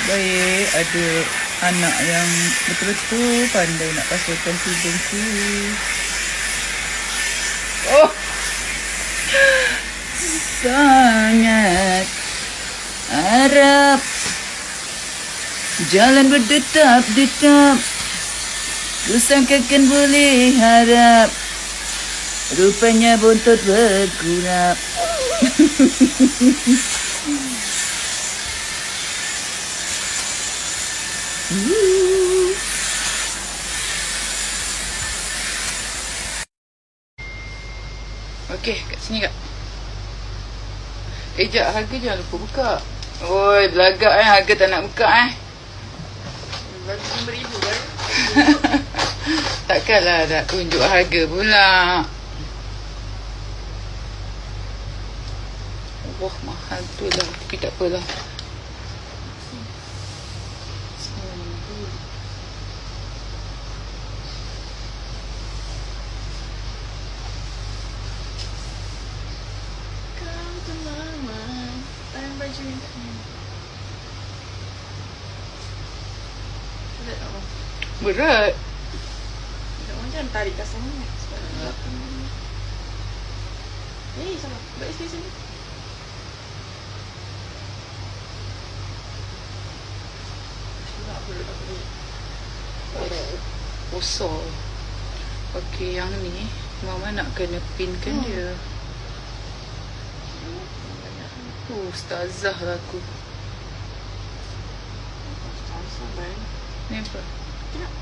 baik ada anak yang betul-betul pandai nak pasangkan tudungku. Oh, sangat harap jalan berdetap-detap, kusangkakan boleh harap, rupanya bontot berkurap. Okey, kat sini kak. Jap, harga jangan lupa buka. Oi, belagak harga tak nak buka Bagi RM5,000 kan? Takkanlah nak tunjuk harga pula. Wah, mahal tu lah. Tapi tak apalah. Kau terlama tangan baju yang tak ni. Berat tak bang? Berat. Jangan tarik kasar sangat. Salah. Baik sikit sini. Tak boleh. Kosong. Okey, yang ni Mama nak kena pinkan dia. Ustazah lah aku. Ni apa? Tidak.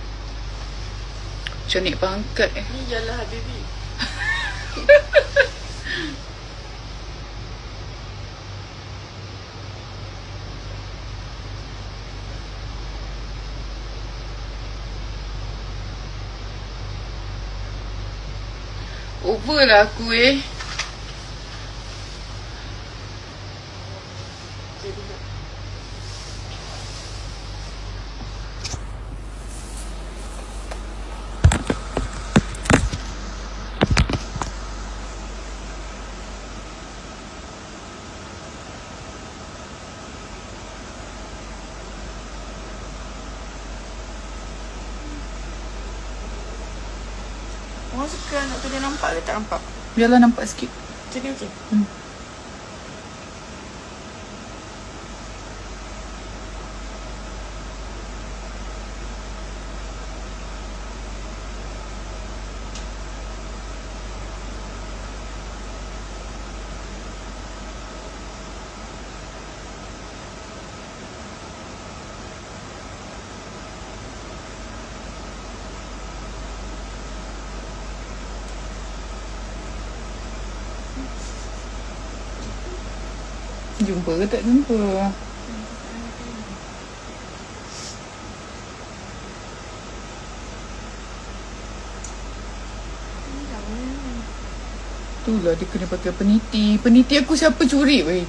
Macam naik pangkat Ni jalan Habibi. Over lah aku Orang suka nak tu dia nampak ke tak nampak? Biarlah nampak sikit. Macam ni okey? Jumpa ke tak jumpa? Itulah dia kena pakai peniti. Peniti aku siapa curi weh?